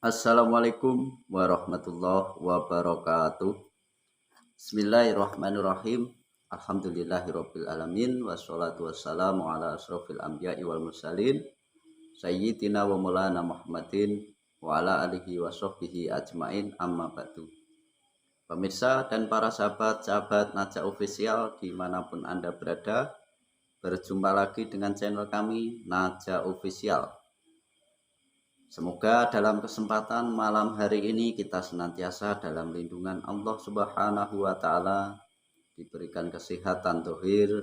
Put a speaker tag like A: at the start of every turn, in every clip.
A: Assalamualaikum warahmatullahi wabarakatuh. Bismillahirrahmanirrahim. Alhamdulillahirabbil alamin wassalatu wassalamu ala asrofil anbiya'i wal mursalin sayyidina wa maulana Muhammadin wa ala alihi wa sahbihi ajmain amma ba'du. Pemirsa dan para sahabat-sahabat Naja Official dimanapun Anda berada, berjumpa lagi dengan channel kami Naja Official. Semoga dalam kesempatan malam hari ini kita senantiasa dalam lindungan Allah Subhanahu wa Ta'ala, diberikan kesehatan zahir,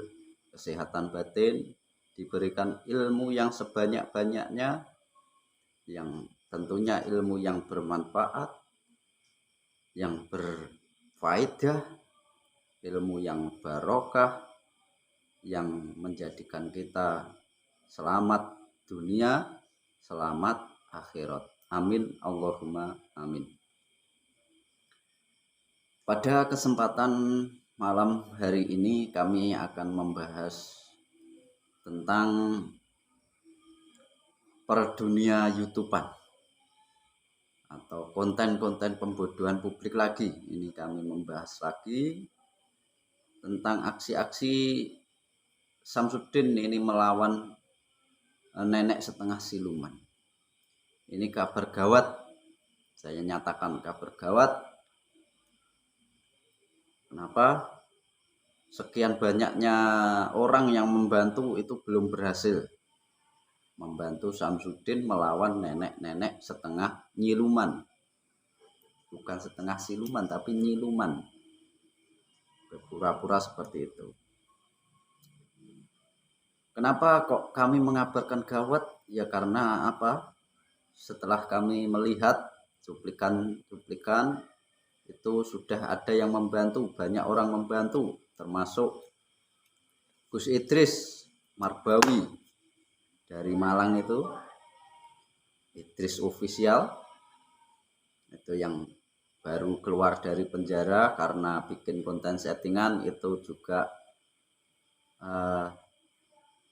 A: kesehatan batin, diberikan ilmu yang sebanyak-banyaknya, yang tentunya ilmu yang bermanfaat, yang berfaedah, ilmu yang barokah, yang menjadikan kita selamat dunia, selamat akhirat. Amin Allahumma amin. Pada kesempatan malam hari ini kami akan membahas tentang perdunia YouTuber atau konten-konten pembodohan publik lagi. Ini kami membahas lagi tentang aksi-aksi Samsudin ini melawan nenek setengah siluman. Ini kabar gawat, saya nyatakan kabar gawat. Kenapa? Sekian banyaknya orang yang membantu itu belum berhasil membantu Samsudin melawan nenek-nenek setengah nyiluman. Bukan setengah siluman tapi nyiluman. Berpura-pura seperti itu. Kenapa kok kami mengabarkan gawat? Ya karena apa? Setelah kami melihat cuplikan itu sudah ada yang membantu, banyak orang membantu, termasuk Gus Idris Marbawi dari Malang itu, Idris Official, itu yang baru keluar dari penjara karena bikin konten settingan, itu juga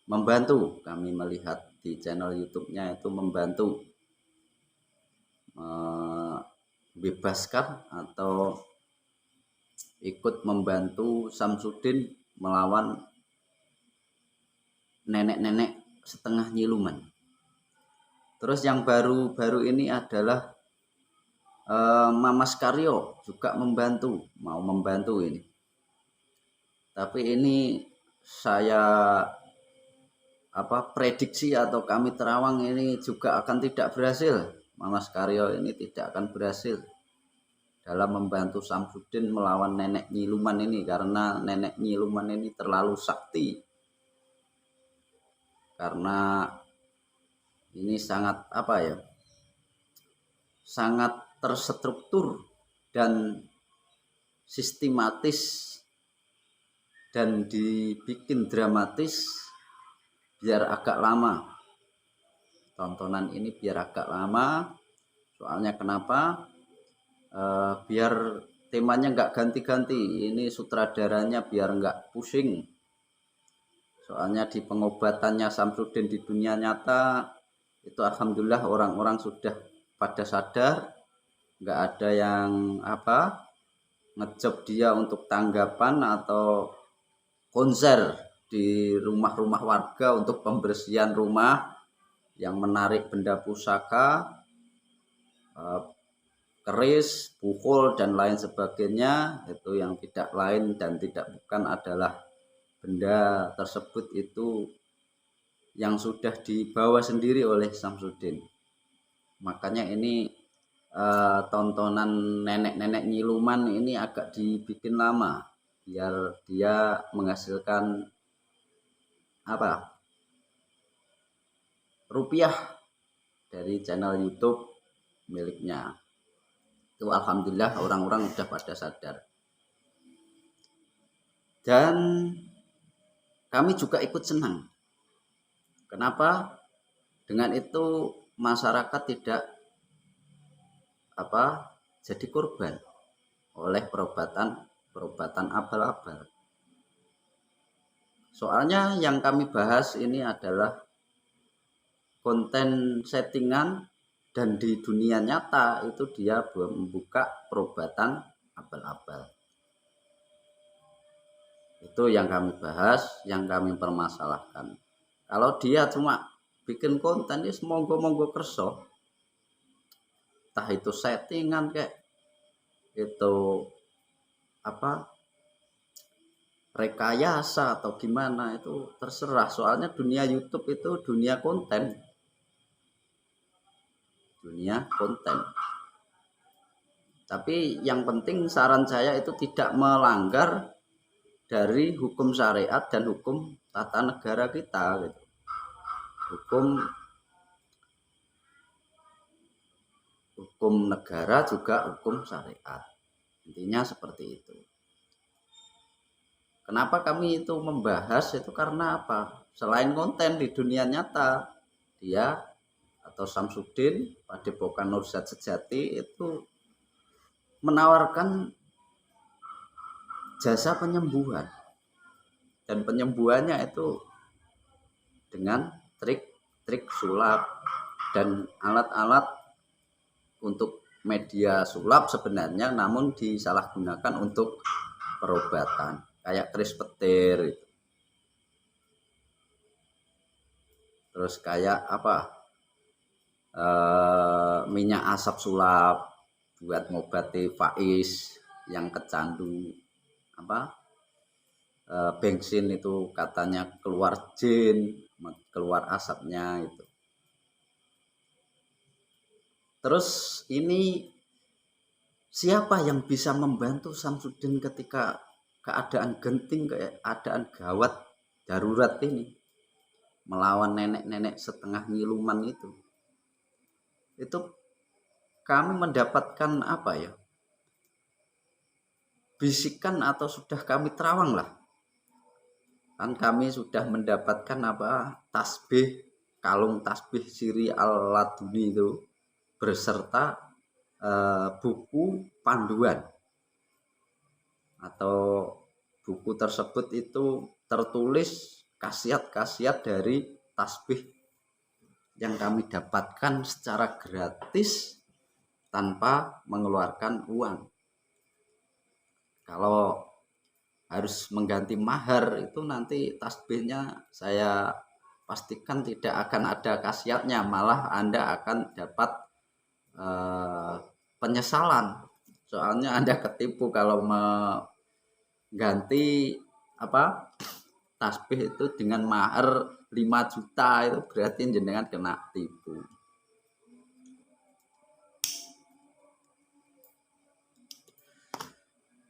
A: membantu. Kami melihat di channel YouTube-nya itu membantu bebaskan atau ikut membantu Samsudin melawan nenek-nenek setengah nyiluman. Terus yang baru-baru ini adalah Mamas Karyo juga mau membantu ini. Tapi ini saya prediksi atau kami terawang ini juga akan tidak berhasil. Mamas Karyo ini tidak akan berhasil dalam membantu Samsudin melawan nenek nyiluman ini, karena nenek nyiluman ini terlalu sakti. Karena ini sangat sangat terstruktur dan sistematis dan dibikin dramatis biar agak lama. Tontonan ini biar agak lama. Soalnya kenapa? Biar temanya nggak ganti-ganti. Ini sutradaranya biar nggak pusing. Soalnya di pengobatannya Samsudin di dunia nyata itu alhamdulillah orang-orang sudah pada sadar, nggak ada yang ngejob dia untuk tanggapan atau konser di rumah-rumah warga untuk pembersihan rumah yang menarik benda pusaka, keris, pukul dan lain sebagainya. Itu yang tidak lain dan tidak bukan adalah benda tersebut itu yang sudah dibawa sendiri oleh Samsudin. Makanya ini tontonan nenek-nenek nyiluman ini agak dibikin lama biar dia menghasilkan rupiah dari channel YouTube miliknya. Itu alhamdulillah orang-orang sudah pada sadar. Dan kami juga ikut senang. Kenapa? Dengan itu masyarakat tidak jadi korban oleh perobatan abal-abal. Soalnya yang kami bahas ini adalah konten settingan dan di dunia nyata itu dia membuka perobatan abal-abal. Itu yang kami bahas, yang kami permasalahkan. Kalau dia cuma bikin konten ini monggo-monggo kerso, entah itu settingan kayak itu apa rekayasa atau gimana, itu terserah. Soalnya dunia YouTube itu dunia konten. Tapi yang penting saran saya itu tidak melanggar dari hukum syariat dan hukum tata negara kita gitu. Hukum negara juga hukum syariat. Intinya seperti itu. Kenapa kami itu membahas itu karena apa? Selain konten di dunia nyata, dia atau Samsudin Padepokan Nursyad Sejati itu menawarkan jasa penyembuhan, dan penyembuhannya itu dengan trik sulap dan alat-alat untuk media sulap sebenarnya, namun disalahgunakan untuk perobatan kayak keris petir, terus kayak minyak asap sulap buat ngobati Faiz yang kecandu bensin, itu katanya keluar jin, keluar asapnya itu. Terus ini siapa yang bisa membantu Samsudin ketika keadaan genting, keadaan gawat darurat ini, melawan nenek-nenek setengah ngiluman itu kami mendapatkan bisikan, atau sudah kami terawang lah, kan kami sudah mendapatkan tasbih, kalung tasbih Siri Al-Laduni itu beserta buku panduan, atau buku tersebut itu tertulis khasiat-khasiat dari tasbih yang kami dapatkan secara gratis tanpa mengeluarkan uang. Kalau harus mengganti mahar itu nanti tasbihnya saya pastikan tidak akan ada khasiatnya, malah Anda akan dapat penyesalan. Soalnya Anda ketipu kalau mengganti tasbih itu dengan mahar 5 juta, itu berarti jenengan kena tipu.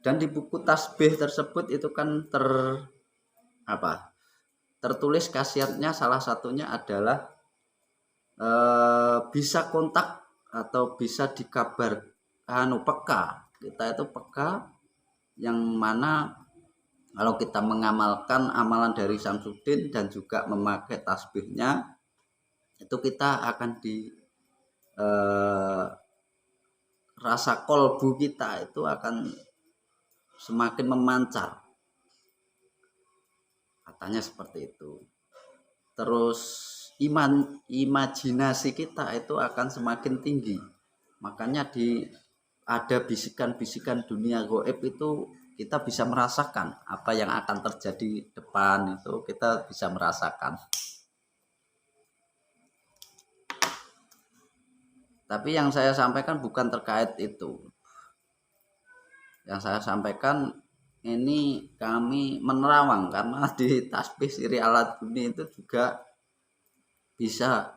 A: Dan di buku tasbih tersebut itu kan tertulis khasiatnya, salah satunya adalah bisa kontak atau bisa dikabar peka. Kita itu peka, yang mana kalau kita mengamalkan amalan dari Samsudin dan juga memakai tasbihnya, itu kita akan rasa kolbu kita itu akan semakin memancar, katanya seperti itu. Terus imajinasi kita itu akan semakin tinggi, makanya ada bisikan-bisikan dunia gaib itu kita bisa merasakan apa yang akan terjadi depan, itu kita bisa merasakan. Tapi yang saya sampaikan bukan terkait itu. Yang saya sampaikan ini kami menerawang, karena di tasbih Siri Al-Laduni itu juga bisa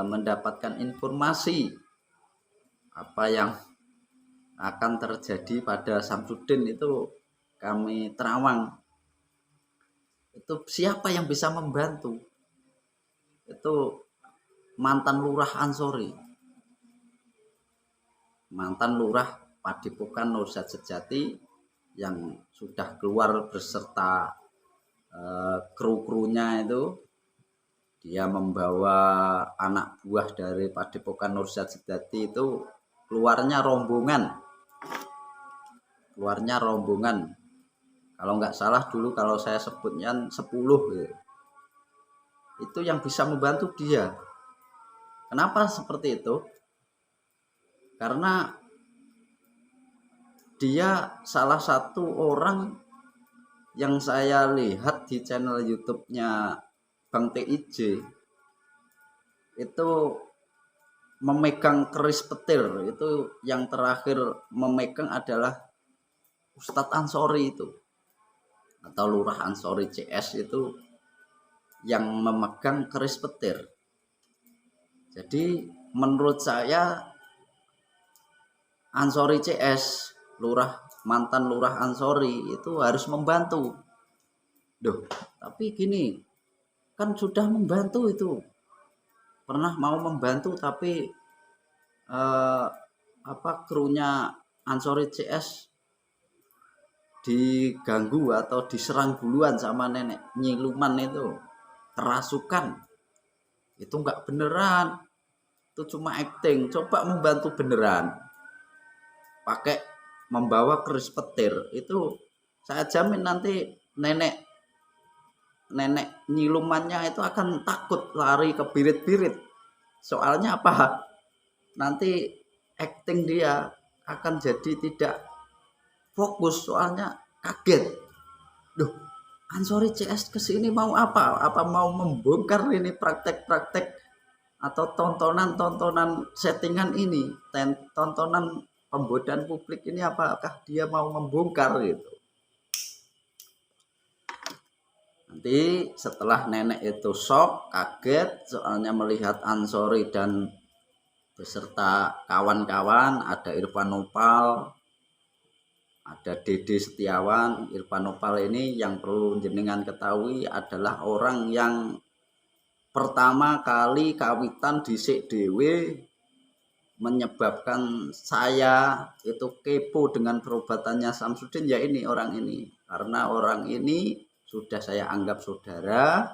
A: mendapatkan informasi apa yang akan terjadi pada Samsudin, itu kami terawang. Itu siapa yang bisa membantu? Itu mantan lurah Ansori, mantan lurah Padepokan Nursyad Sejati, yang sudah keluar beserta kru-krunya itu. Dia membawa anak buah dari Padepokan Nursyad Sejati itu, keluarnya rombongan. Kalau nggak salah dulu kalau saya sebutnya 10 gitu. Itu yang bisa membantu dia, Kenapa seperti itu? Karena dia salah satu orang yang saya lihat di channel YouTube-nya Bang TIJ itu memegang keris petir. Itu yang terakhir memegang adalah Ustadz Ansori itu, atau Lurah Ansori CS itu yang memegang keris petir. Jadi menurut saya Ansori CS, mantan Lurah Ansori itu harus membantu. Tapi gini, kan sudah membantu itu. Pernah mau membantu tapi krunya Ansori CS diganggu atau diserang duluan sama nenek nyiluman itu, kerasukan. Itu nggak beneran, itu cuma acting. Coba membantu beneran pakai membawa keris petir, itu saya jamin nanti nenek nyilumannya itu akan takut lari ke birit-birit. Soalnya apa? Nanti acting dia akan jadi tidak fokus, soalnya kaget. Ansori CS kesini mau apa? Apa mau membongkar ini praktek-praktek atau tontonan settingan ini, tontonan pembodohan publik ini, apakah dia mau membongkar gitu? Nanti setelah nenek itu shock, kaget, soalnya melihat Ansori dan beserta kawan-kawan, ada Irfan Nopal, ada Dede Setiawan. Irfan Nopal ini yang perlu jenengan ketahui adalah orang yang pertama kali kawitan dhisik dhewe menyebabkan saya itu kepo dengan perobatannya Samsudin, ya ini orang ini. Karena orang ini sudah saya anggap saudara,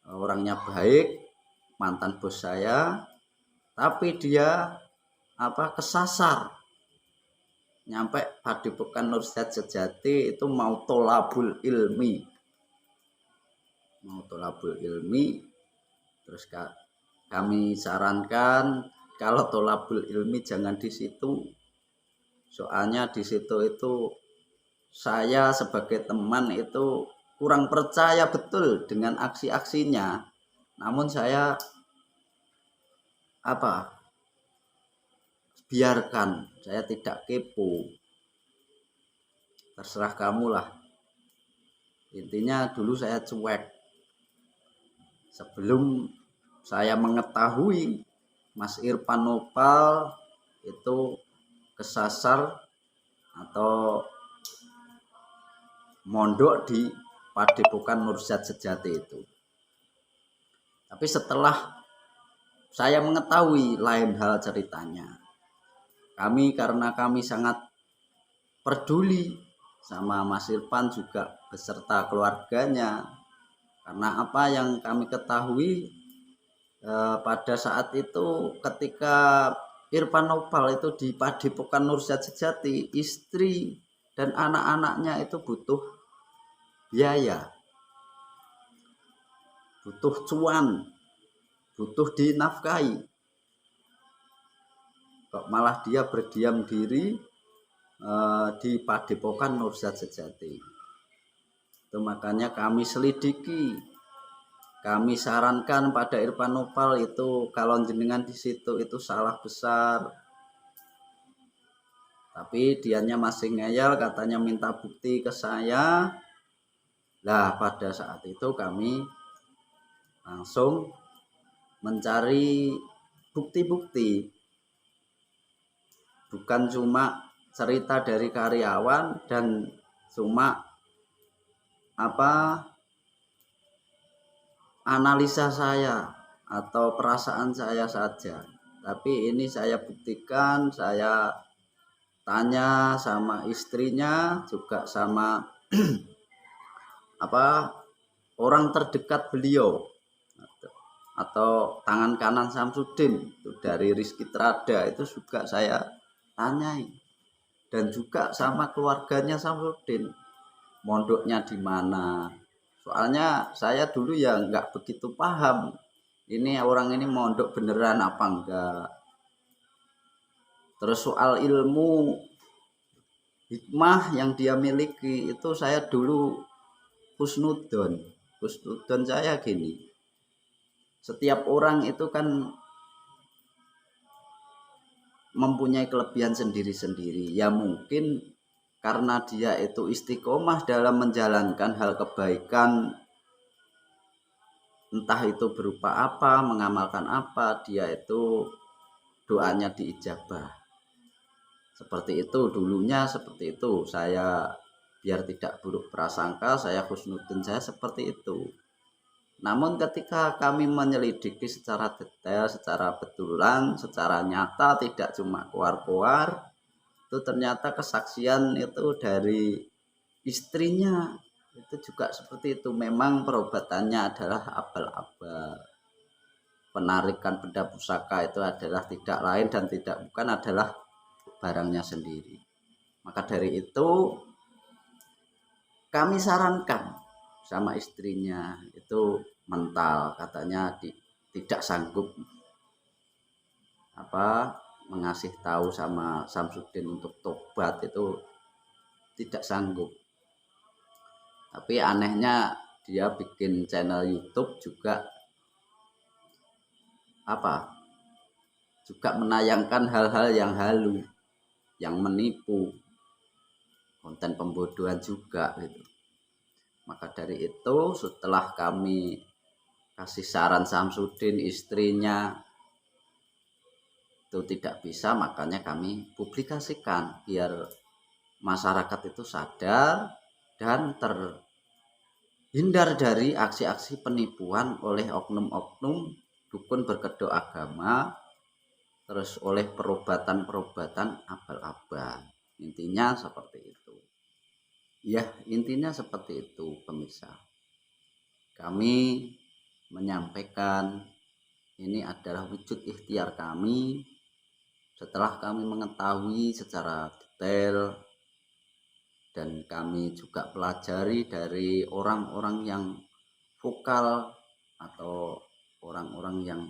A: orangnya baik, mantan bos saya, tapi dia kesasar nyampe Padepokan Nursyad Sejati itu mau tolabul ilmi, terus kami sarankan kalau tolabul ilmi jangan di situ, soalnya di situ itu saya sebagai teman itu kurang percaya betul dengan aksi-aksinya. Namun saya biarkan, saya tidak kepo, terserah kamu lah. Intinya dulu saya cuek. Sebelum saya mengetahui Mas Irfan Nopal itu kesasar atau mondok di Padepokan Nursyad Sejati itu. Tapi setelah saya mengetahui lain hal ceritanya. Karena kami sangat peduli sama Mas Irfan juga beserta keluarganya. Karena apa yang kami ketahui pada saat itu ketika Irfan Nopal itu di Padepokan Nursyad Sejati, istri dan anak-anaknya itu butuh biaya, butuh cuan, butuh dinafkahi. Kok malah dia berdiam diri di Padepokan Nursyad Sejati. Itu makanya kami selidiki, kami sarankan pada Irfan Nopal itu kalau jenengan di situ itu salah besar. Tapi dianya masih ngeyel, katanya minta bukti ke saya. Lah pada saat itu kami langsung mencari bukti-bukti, bukan cuma cerita dari karyawan dan cuma analisa saya atau perasaan saya saja. Tapi ini saya buktikan, saya tanya sama istrinya, juga sama orang terdekat beliau atau tangan kanan Samsudin itu dari Rizky Trada, itu juga saya tanyai. Dan juga sama keluarganya Samsudin, mondoknya di mana. Soalnya saya dulu ya nggak begitu paham ini orang ini mondok beneran apa enggak. Terus soal ilmu hikmah yang dia miliki itu saya dulu husnudon. Husnudon saya gini, setiap orang itu kan mempunyai kelebihan sendiri-sendiri. Ya mungkin karena dia itu istiqomah dalam menjalankan hal kebaikan, entah itu berupa apa, mengamalkan apa, dia itu doanya diijabah. Seperti itu dulunya, seperti itu saya, biar tidak buruk prasangka, saya husnudon saya seperti itu. Namun ketika kami menyelidiki secara detail, secara betulan, secara nyata, tidak cuma koar-koar, itu ternyata kesaksian itu dari istrinya itu juga seperti itu. Memang perobatannya adalah abal-abal. Penarikan benda pusaka itu adalah tidak lain dan tidak bukan adalah barangnya sendiri. Maka dari itu kami sarankan sama istrinya itu mental, katanya tidak sanggup mengasih tahu sama Samsudin untuk tobat, itu tidak sanggup. Tapi anehnya dia bikin channel YouTube juga juga menayangkan hal-hal yang halu, yang menipu, konten pembodohan juga gitu. Maka dari itu setelah kami kasih saran Samsudin, istrinya itu tidak bisa, makanya kami publikasikan biar masyarakat itu sadar dan terhindar dari aksi-aksi penipuan oleh oknum-oknum dukun berkedok agama, terus oleh perobatan-perobatan abal-abal. Intinya seperti itu. Ya, intinya seperti itu pemirsa. Kami menyampaikan ini adalah wujud ikhtiar kami setelah kami mengetahui secara detail, dan kami juga pelajari dari orang-orang yang vokal atau orang-orang yang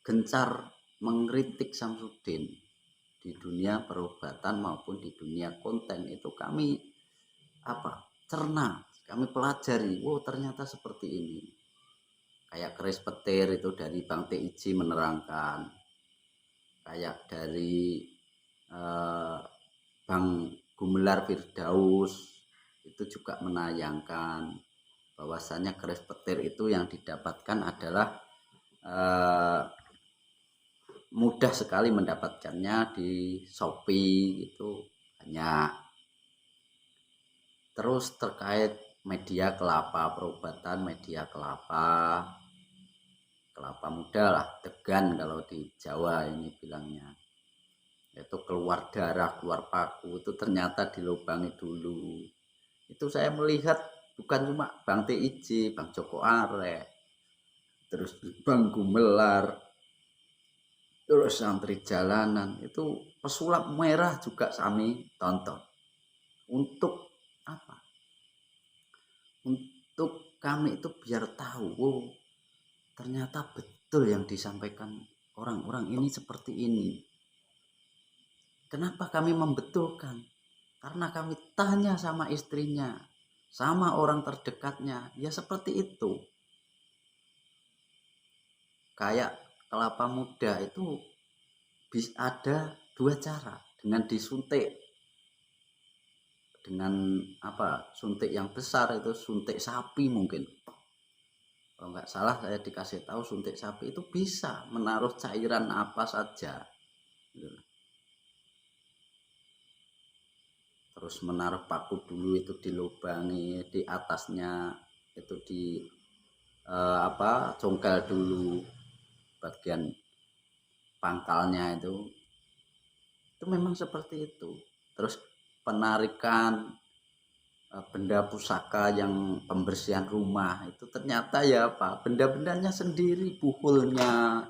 A: gencar mengkritik Samsudin di dunia perobatan maupun di dunia konten. Itu kami cerna, kami pelajari, ternyata seperti ini. Kayak keris petir itu dari Bang TIJ menerangkan, kayak dari Bang Gumelar Firdaus itu juga menayangkan bahwasanya keris petir itu yang didapatkan adalah mudah sekali mendapatkannya di Shopee, itu banyak. Terus terkait media kelapa, perobatan media kelapa muda lah, degan kalau di Jawa ini bilangnya, itu keluar darah, keluar paku, itu ternyata dilubangi dulu. Itu saya melihat bukan cuma Bang TIJ, Bang Joko Arek, terus Bang Gumelar, terus santri jalanan, itu pesulap merah juga kami tonton. Untuk apa? Untuk kami itu biar tahu, ternyata betul yang disampaikan orang-orang ini seperti ini. Kenapa kami membetulkan? Karena kami tanya sama istrinya, sama orang terdekatnya, ya seperti itu. Kayak kelapa muda itu bisa ada dua cara, dengan disuntik, dengan suntik yang besar, itu suntik sapi mungkin. Kalau nggak salah saya dikasih tahu suntik sapi itu bisa menaruh cairan apa saja. Terus menaruh paku dulu itu dilubangi, di atasnya itu di congkel dulu bagian pangkalnya itu memang seperti itu. Terus penarikan benda pusaka yang pembersihan rumah itu ternyata ya benda-bendanya sendiri, buhulnya,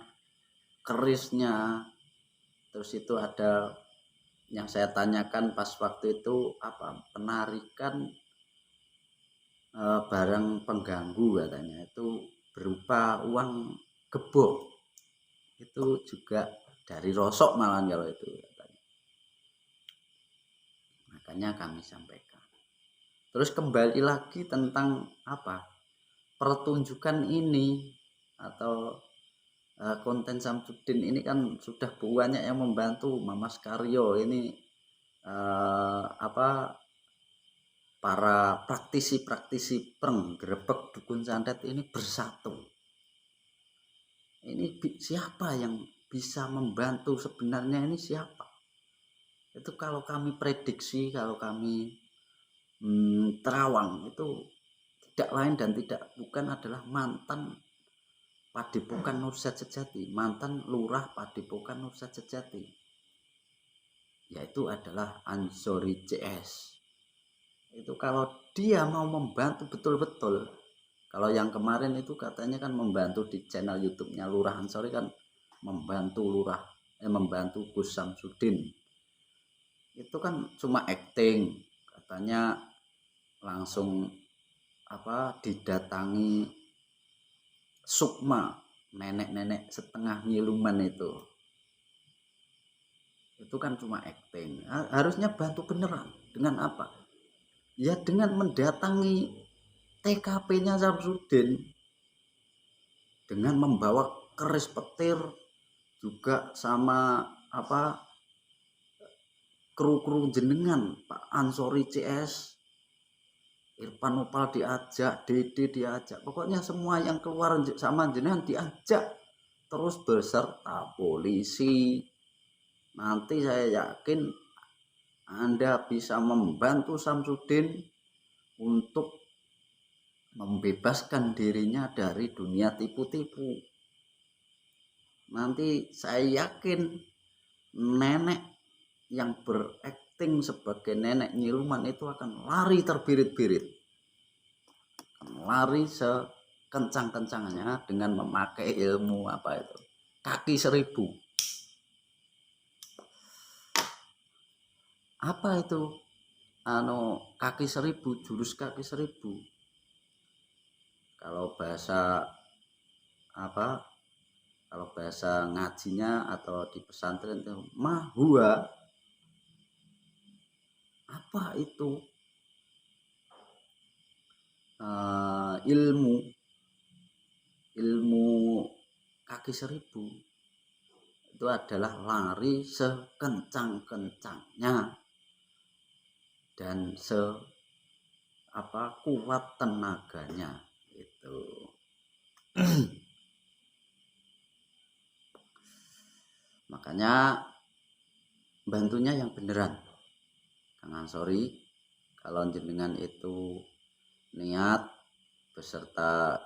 A: kerisnya. Terus itu ada yang saya tanyakan pas waktu itu, penarikan barang pengganggu katanya, itu berupa uang gebok. Itu juga dari rosok malahan kalau itu katanya. Makanya kami sampaikan. Terus kembali lagi tentang apa? Pertunjukan ini atau konten Samsudin ini kan sudah banyak yang membantu Mas Karyo ini para praktisi-praktisi penggerebek dukun santet ini bersatu. Ini siapa yang bisa membantu sebenarnya, ini siapa? Itu kalau kami prediksi, kalau kami terawang, itu tidak lain dan tidak bukan adalah mantan Padepokan Nursat Sejati, mantan lurah Padepokan Nursat Sejati, yaitu adalah Ansori CS. Itu kalau dia mau membantu betul-betul, kalau yang kemarin itu katanya kan membantu di channel YouTube-nya Lurah Ansori kan membantu membantu Gus Samsudin, itu kan cuma acting, katanya langsung didatangi sukma, nenek-nenek setengah nyiluman itu kan cuma acting. Harusnya bantu beneran. Dengan apa? Ya dengan mendatangi TKP-nya Samsudin, dengan membawa keris petir juga sama kru-kru jenengan, Pak Ansori CS, Irfan Opal diajak, Dede diajak, pokoknya semua yang keluar sama jenengan diajak, terus beserta polisi. Nanti saya yakin Anda bisa membantu Samsudin untuk membebaskan dirinya dari dunia tipu-tipu. Nanti saya yakin nenek yang berakting sebagai nenek nyiluman itu akan lari terbirit-birit, lari sekencang-kencangnya dengan memakai ilmu kaki 1000. Apa itu kaki 1000, jurus kaki 1000? Kalau bahasa ngajinya atau di pesantren itu mahua. Apa itu? Ilmu kaki 1000 itu adalah lari sekencang-kencangnya dan kuat tenaganya itu. Makanya bantunya yang beneran, Kang Ansori. Kalau jenengan itu niat beserta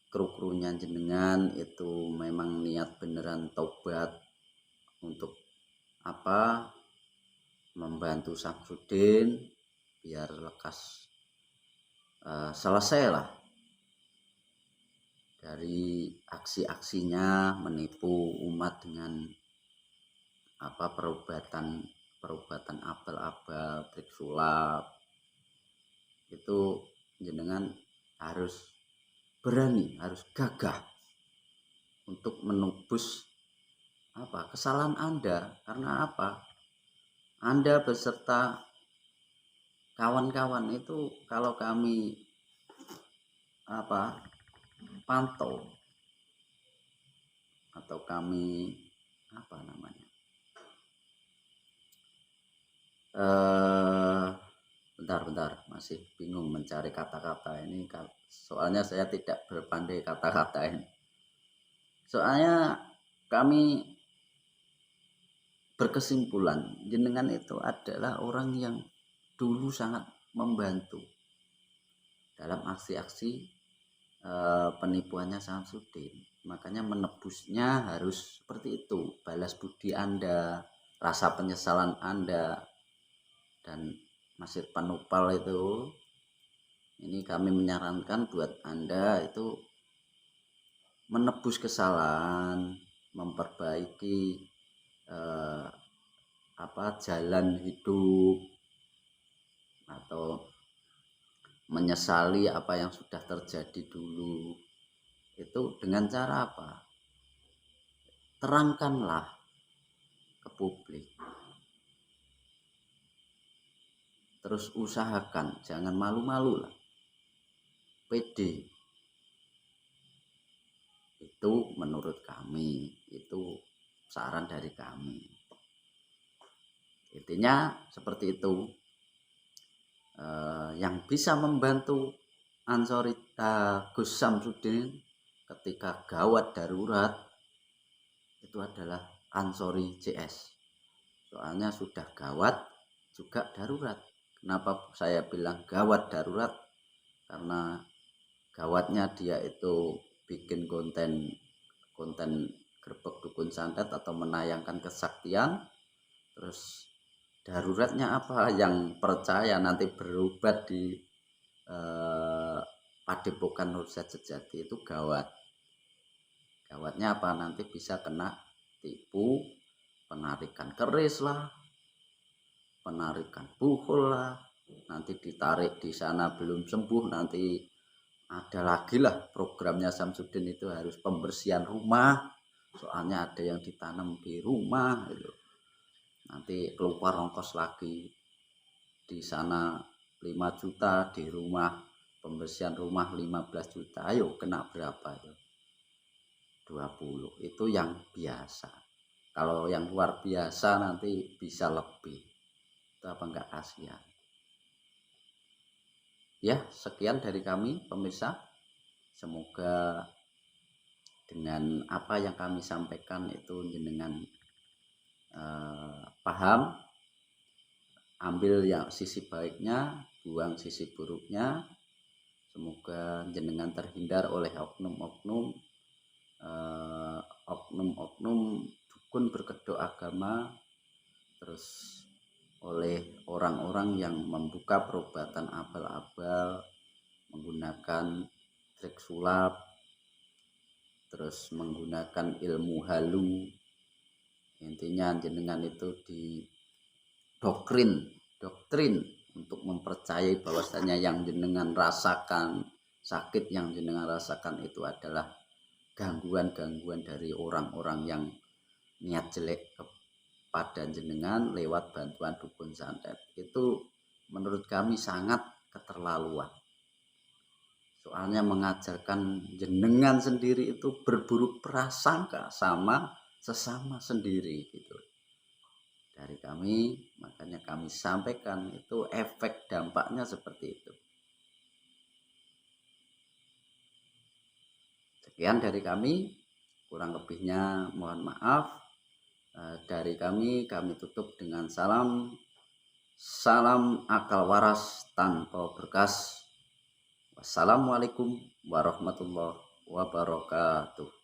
A: kru-krunya jenengan itu memang niat beneran taubat untuk membantu Samsudin biar lekas selesai lah dari aksi-aksinya menipu umat dengan perubatan abal-abal, trik sulap. Itu jenengan harus berani, harus gagah untuk menebus kesalahan Anda. Karena Anda beserta kawan-kawan itu kalau kami pantau atau kami bentar masih bingung mencari kata-kata ini, soalnya saya tidak berpandai kata-kata ini. Soalnya kami berkesimpulan jenengan itu adalah orang yang dulu sangat membantu dalam aksi-aksi penipuannya Samsudin. Makanya menebusnya harus seperti itu, balas budi Anda, rasa penyesalan Anda. Dan Mas Irfan Opal itu, ini kami menyarankan buat Anda itu menebus kesalahan, memperbaiki jalan hidup, atau menyesali apa yang sudah terjadi dulu. Itu dengan cara terangkanlah ke publik. Terus usahakan, jangan malu-malu lah. PD. Itu menurut kami, itu saran dari kami. Intinya seperti itu. Yang bisa membantu Ansori Gus Samsudin ketika gawat darurat itu adalah Ansori CS. Soalnya sudah gawat juga darurat. Kenapa saya bilang gawat darurat? Karena gawatnya dia itu bikin konten Gerbek Dukun Santet atau menayangkan kesaktian. Terus daruratnya apa? Yang percaya nanti berobat di Padepokan Nurza Sejati itu gawat. Gawatnya apa? Nanti bisa kena tipu, penarikan keris lah, penarikan buhul lah, nanti ditarik di sana belum sembuh, nanti ada lagi lah programnya Samsudin itu harus pembersihan rumah, soalnya ada yang ditanam di rumah gitu. Nanti keluar ongkos lagi di sana 5 juta, di rumah pembersihan rumah 15 juta, ayo kena berapa itu? 20. Itu yang biasa. Kalau yang luar biasa nanti bisa lebih. Itu apa enggak kasihan? Ya, sekian dari kami pemirsa. Semoga dengan apa yang kami sampaikan itu jenengan paham, ambil yang sisi baiknya, buang sisi buruknya. Semoga jenengan terhindar oleh oknum-oknum dukun berkedok agama, terus oleh orang-orang yang membuka perobatan abal-abal menggunakan trik sulap, terus menggunakan ilmu halu. Intinya jenengan itu di doktrin untuk mempercayai bahwasanya yang jenengan rasakan, sakit yang jenengan rasakan itu adalah gangguan-gangguan dari orang-orang yang niat jelek kepada jenengan lewat bantuan dukun santet. Itu menurut kami sangat keterlaluan. Soalnya mengajarkan jenengan sendiri itu berburuk prasangka sama sesama sendiri gitu. Dari kami, makanya kami sampaikan itu efek dampaknya seperti itu. Sekian dari kami, kurang lebihnya mohon maaf. Dari kami tutup dengan salam akal waras tanpa berkas. Wassalamualaikum warahmatullahi wabarakatuh.